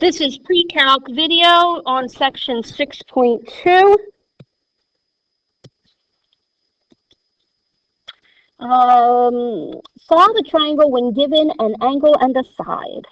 This is pre-calc video on section 6.2. Solve a triangle when given an angle and a side.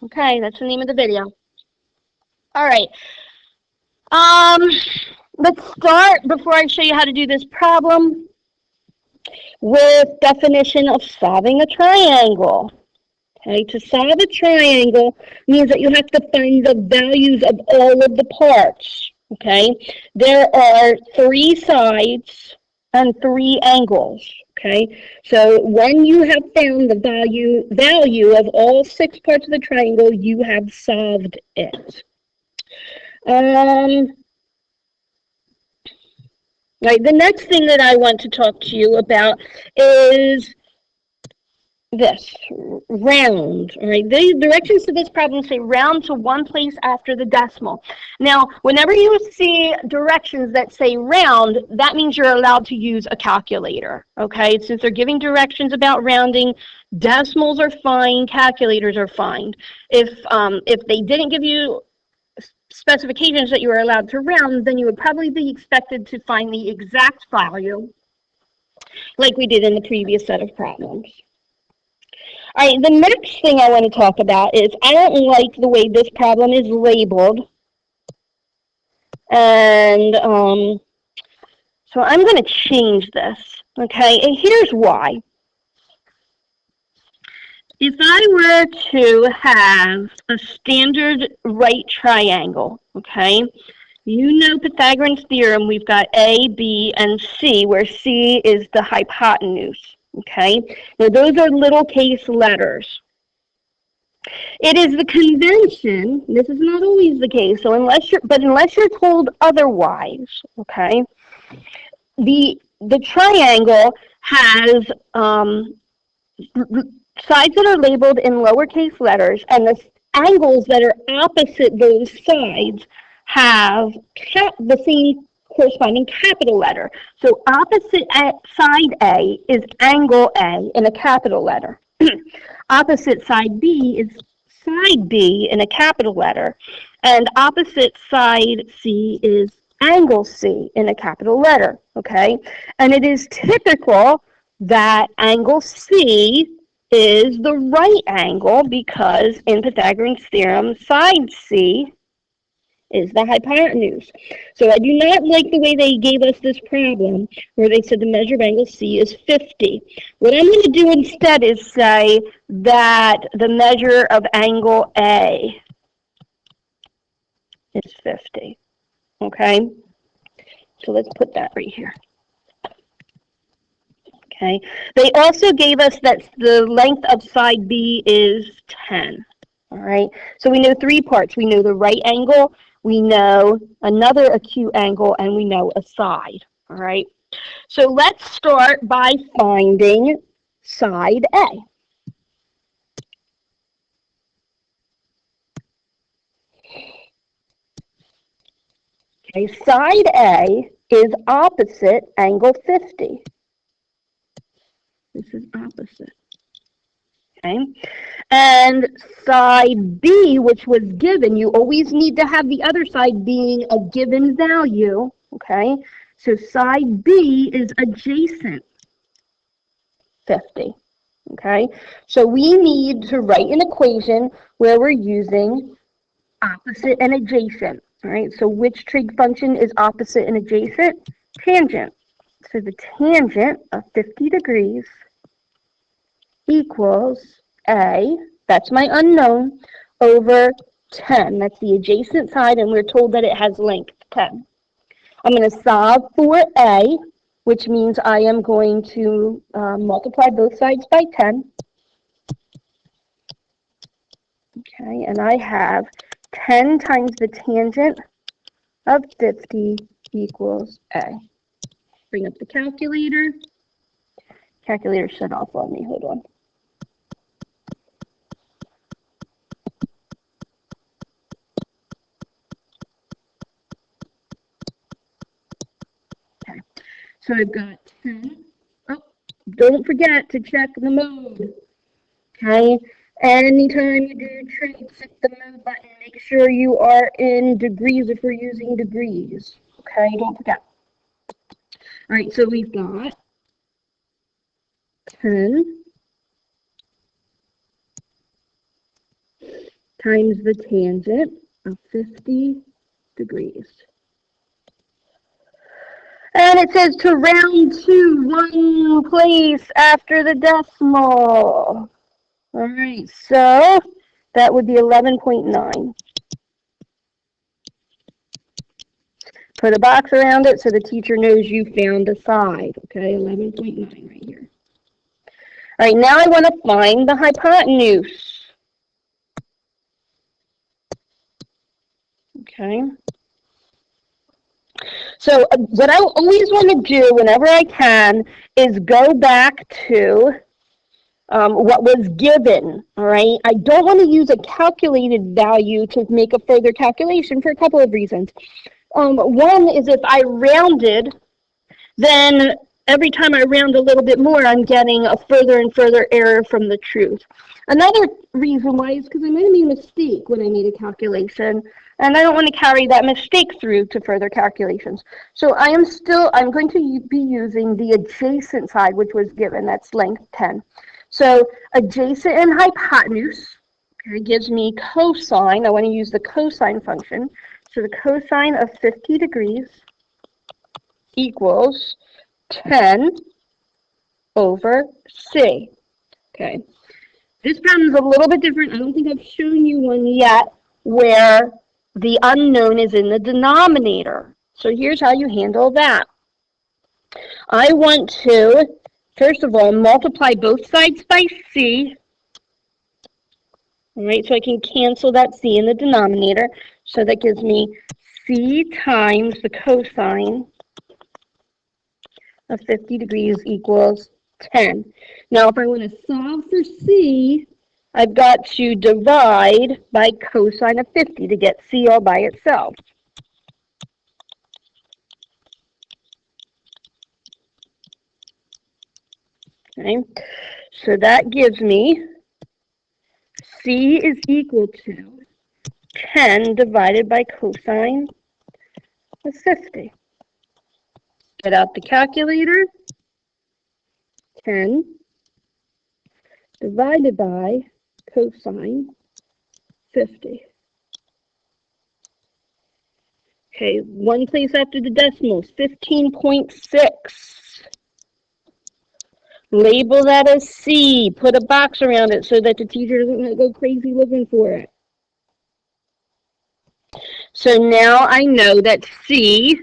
Okay, that's the name of the video. All right. Let's start, before I show you how to do this problem, with definition of solving a triangle. Okay, to solve a triangle means that you have to find the values of all of the parts. Okay, there are 3 sides and 3 angles. Okay, so when you have found the value of all 6 parts of the triangle, you have solved it. Right, the next thing that I want to talk to you about is this, round. All right, the directions to this problem say round to one place after the decimal. Now, whenever you see directions that say round, that means you're allowed to use a calculator. Okay, since they're giving directions about rounding, decimals are fine, calculators are fine. If they didn't give you specifications that you were allowed to round, then you would probably be expected to find the exact value like we did in the previous set of problems. All right, the next thing I want to talk about is I don't like the way this problem is labeled. And so I'm going to change this, okay? And here's why. If I were to have a standard right triangle, okay, you know Pythagorean's theorem, we've got A, B, and C, where C is the hypotenuse, okay? Now, those are lowercase letters. It is the convention, this is not always the case, so unless you're told otherwise, okay, the triangle has sides that are labeled in lowercase letters, and the angles that are opposite those sides have the same corresponding capital letter. So opposite side A is angle A in a capital letter. Opposite side B is side B in a capital letter. And opposite side C is angle C in a capital letter. Okay? And it is typical that angle C is the right angle because in Pythagorean's theorem, side C is the hypotenuse. So I do not like the way they gave us this problem where they said the measure of angle C is 50. What I'm going to do instead is say that the measure of angle A is 50. Okay? So let's put that right here. Okay. They also gave us that the length of side B is 10. All right. So we know 3 parts. We know the right angle, we know another acute angle, and we know a side. All right. So let's start by finding side A. Okay. Side A is opposite angle 50. This is opposite, okay? And side B, which was given, you always need to have the other side being a given value, okay? So side B is adjacent 50, okay? So we need to write an equation where we're using opposite and adjacent, all right? So which trig function is opposite and adjacent? Tangent. So the tangent of 50 degrees equals A, that's my unknown, over 10. That's the adjacent side, and we're told that it has length 10. I'm going to solve for A, which means I am going to multiply both sides by 10. Okay, and I have 10 times the tangent of 50 equals A. Bring up the calculator. Calculator shut off on me. Hold on. So I've got 10. Oh, don't forget to check the mode. Okay? Anytime you do trig, click the mode button. Make sure you are in degrees if we're using degrees. Okay? Don't forget. All right, so we've got 10 times the tangent of 50 degrees. And it says to round to one place after the decimal. All right, so that would be 11.9. Put a box around it so the teacher knows you found a side. Okay, 11.9 right here. All right, now I want to find the hypotenuse. Okay. So what I always want to do whenever I can is go back to what was given, all right? I don't want to use a calculated value to make a further calculation for a couple of reasons. One is if I rounded, then every time I round a little bit more, I'm getting a further and further error from the truth. Another reason why is because I made a mistake when I made a calculation, and I don't want to carry that mistake through to further calculations. So I'm going to be using the adjacent side, which was given, that's length 10. So adjacent and hypotenuse, okay, gives me cosine. I want to use the cosine function. So the cosine of 50 degrees equals 10 over c. Okay. This problem is a little bit different. I don't think I've shown you one yet where the unknown is in the denominator. So here's how you handle that. I want to, first of all, multiply both sides by c. All right, so I can cancel that c in the denominator. So that gives me c times the cosine of 50 degrees equals 10. Now, if I want to solve for c, I've got to divide by cosine of 50 to get c all by itself. Okay, so that gives me c is equal to 10 divided by cosine of 50. Get out the calculator. 10 divided by cosine 50. Okay, one place after the decimals, 15.6. Label that as C. Put a box around it so that the teacher doesn't go crazy looking for it. So now I know that C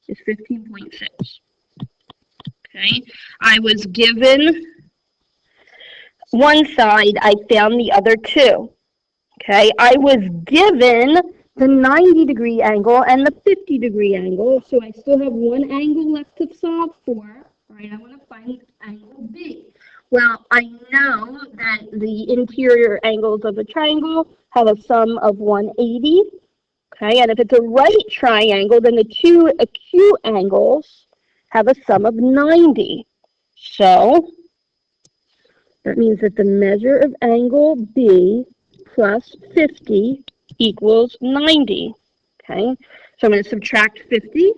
is 15.6. Okay, I was given one side, I found the other two. Okay, I was given the 90-degree angle and the 50-degree angle, so I still have one angle left to solve for. All right, I want to find angle B. Well, I know that the interior angles of a triangle have a sum of 180. Okay, and if it's a right triangle, then the two acute angles have a sum of 90. So that means that the measure of angle B plus 50 equals 90. Okay, so I'm going to subtract 50.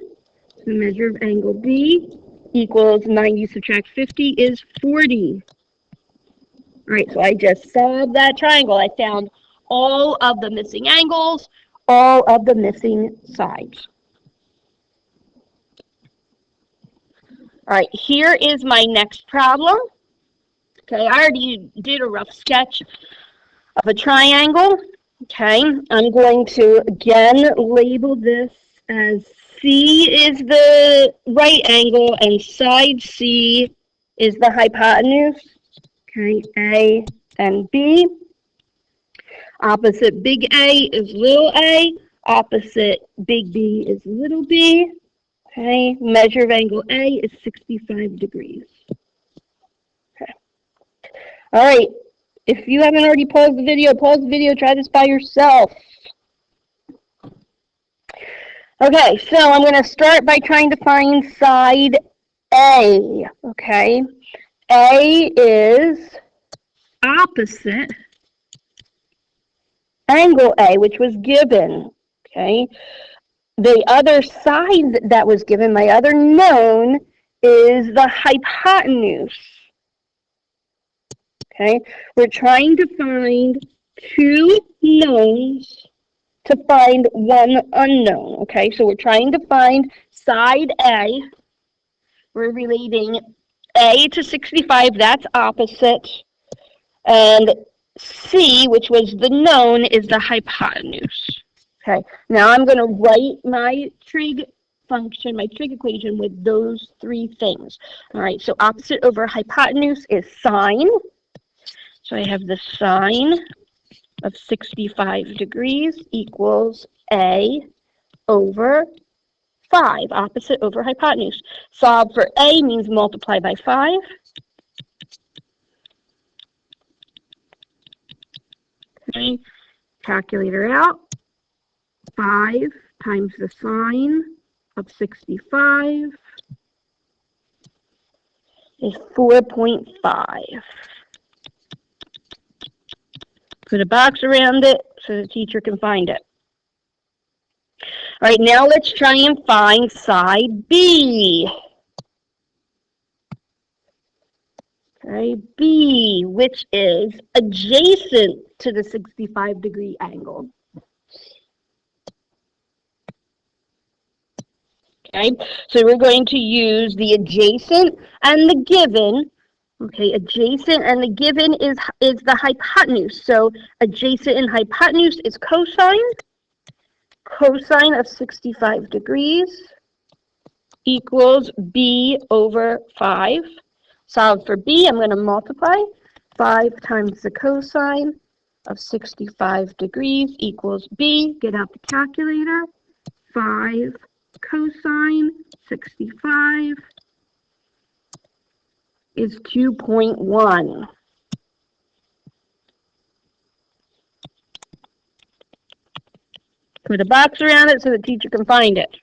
So the measure of angle B equals 90 subtract 50 is 40. All right, so I just solved that triangle. I found all of the missing angles, all of the missing sides. All right, here is my next problem. Okay, I already did a rough sketch of a triangle. Okay, I'm going to again label this as C is the right angle and side C is the hypotenuse. Okay, A and B. Opposite big A is little a. Opposite big B is little b. Okay, measure of angle A is 65 degrees. Okay. All right, if you haven't already paused the video, try this by yourself. Okay, so I'm going to start by trying to find side A, okay? A is opposite angle A, which was given, okay? The other side that was given, my other known, is the hypotenuse, okay? We're trying to find two knowns to find one unknown, okay? So we're trying to find side A. We're relating A to 65, that's opposite, and C, which was the known, is the hypotenuse. Okay, now I'm going to write my trig function, my trig equation with those three things. All right, so opposite over hypotenuse is sine. So I have the sine of 65 degrees equals A over 5, opposite over hypotenuse. Solve for A means multiply by 5. Okay, calculator out. 5 times the sine of 65 is 4.5. Put a box around it so the teacher can find it. All right, now let's try and find side B. Okay, B, which is adjacent to the 65-degree angle. Okay, so we're going to use the adjacent and the given. Okay, adjacent and the given is the hypotenuse. So adjacent and hypotenuse is cosine. Cosine of 65 degrees equals B over 5. Solve for B, I'm going to multiply. 5 times the cosine of 65 degrees equals B. Get out the calculator. 5 cosine 65 is 2.1. Put a box around it so the teacher can find it.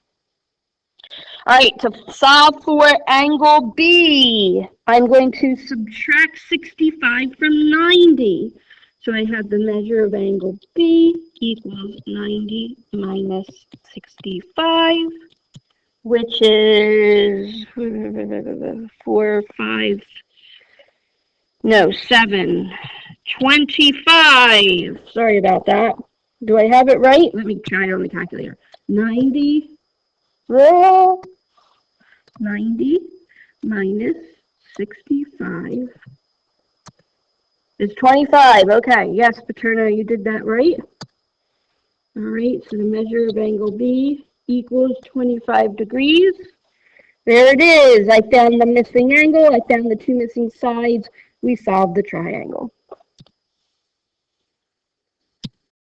All right, to solve for angle B, I'm going to subtract 65 from 90. So I have the measure of angle B equals 90 minus 65, which is 25. Sorry about that. Do I have it right? Let me try it on the calculator. 90 minus 65 is 25. Okay, yes, Paterna, you did that right. All right, so the measure of angle B equals 25 degrees. There it is. I found the missing angle. I found the two missing sides. We solved the triangle.